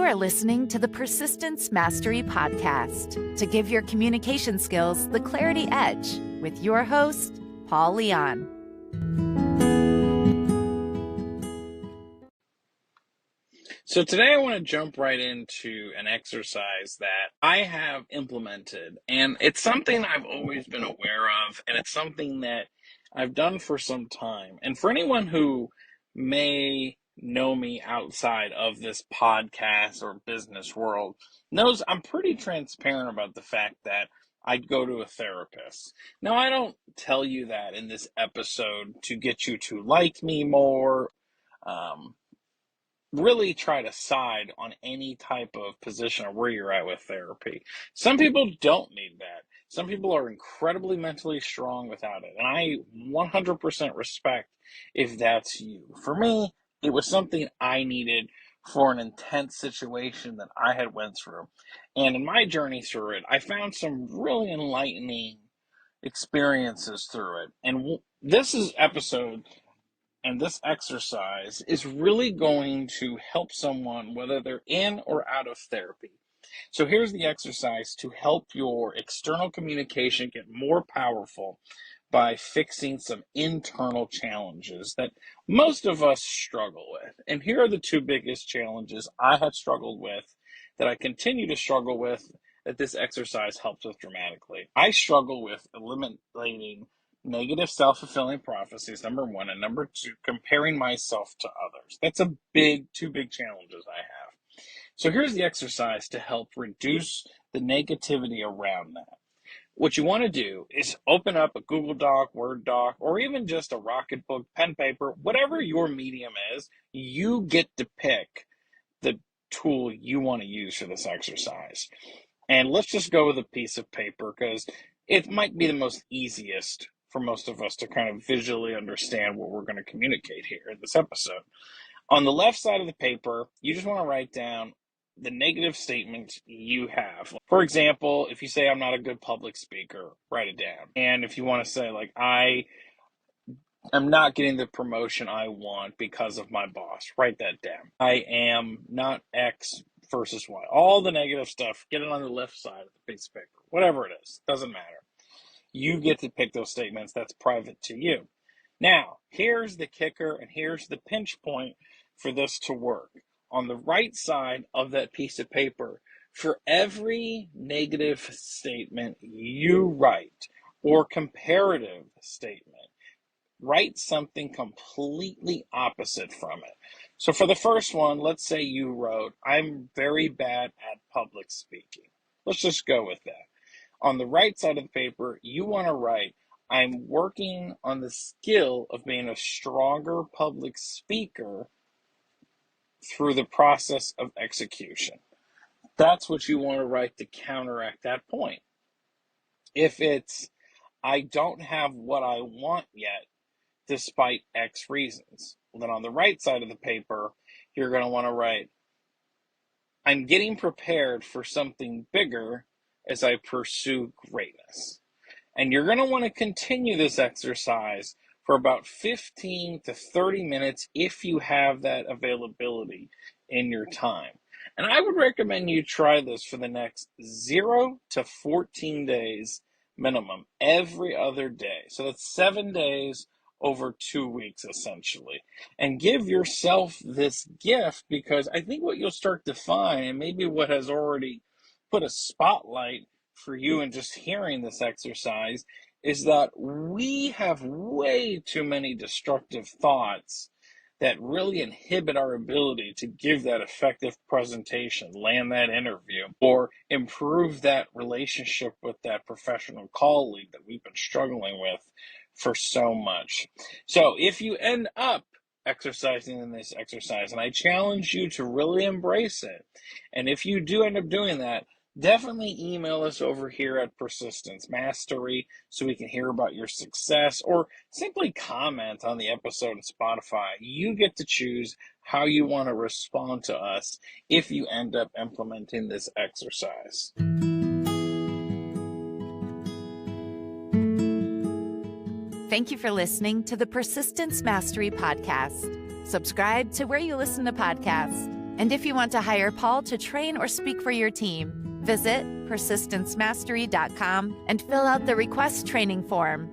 You are listening to the Persistence Mastery Podcast to give your communication skills the clarity edge with your host, Paul Leon. So today I want to jump right into an exercise that I have implemented, and it's something I've always been aware of, and it's something that I've done for some time. And for anyone who may know me outside of this podcast or business world knows I'm pretty transparent about the fact that I go to a therapist. Now, I don't tell you that in this episode to get you to like me more, really try to side on any type of position or where you're at with therapy. Some people don't need that. Some people are incredibly mentally strong without it. And I 100% respect if that's you. For me, it was something I needed for an intense situation that I had went through. And in my journey through it, I found some really enlightening experiences through it. And this is episode and this exercise is really going to help someone, whether they're in or out of therapy. So here's the exercise to help your external communication get more powerful by fixing some internal challenges that most of us struggle with. And here are the two biggest challenges I had struggled with, that I continue to struggle with, that this exercise helps with dramatically. I struggle with eliminating negative self-fulfilling prophecies, number one, and number two, comparing myself to others. That's two big challenges I have. So here's the exercise to help reduce the negativity around that. What you want to do is open up a Google Doc, Word doc, or even just a Rocket book, pen, paper, whatever your medium is. You get to pick the tool you want to use for this exercise. And let's just go with a piece of paper, because it might be the most easiest for most of us to kind of visually understand what we're going to communicate here in this episode. On the left side of the paper, you just want to write down the negative statement you have. For example, if you say, I'm not a good public speaker, write it down. And if you want to say, like, I am not getting the promotion I want because of my boss, write that down. I am not X versus Y. All the negative stuff, get it on the left side of the piece of paper. Whatever it is, doesn't matter. You get to pick those statements. That's private to you. Now, here's the kicker, and here's the pinch point for this to work. On the right side of that piece of paper, for every negative statement you write or comparative statement, write something completely opposite from it. So for the first one, let's say you wrote, I'm very bad at public speaking. Let's just go with that. On the right side of the paper, you want to write, I'm working on the skill of being a stronger public speaker through the process of execution. That's what you want to write to counteract that point. If it's, I don't have what I want yet, despite X reasons, then on the right side of the paper, you're going to want to write, I'm getting prepared for something bigger as I pursue greatness. And you're going to want to continue this exercise for about 15 to 30 minutes if you have that availability in your time. And I would recommend you try this for the next 0 to 14 days minimum, every other day. So that's 7 days over 2 weeks, essentially. And give yourself this gift, because I think what you'll start to find, and maybe what has already put a spotlight for you in just hearing this exercise, is that we have way too many destructive thoughts that really inhibit our ability to give that effective presentation, land that interview, or improve that relationship with that professional colleague that we've been struggling with for so much. So if you end up exercising in this exercise, and I challenge you to really embrace it, and if you do end up doing that, definitely email us over here at Persistence Mastery so we can hear about your success, or simply comment on the episode on Spotify. You get to choose how you want to respond to us if you end up implementing this exercise. Thank you for listening to the Persistence Mastery Podcast. Subscribe to where you listen to podcasts And if you want to hire Paul to train or speak for your team, visit persistencemastery.com and fill out the request training form.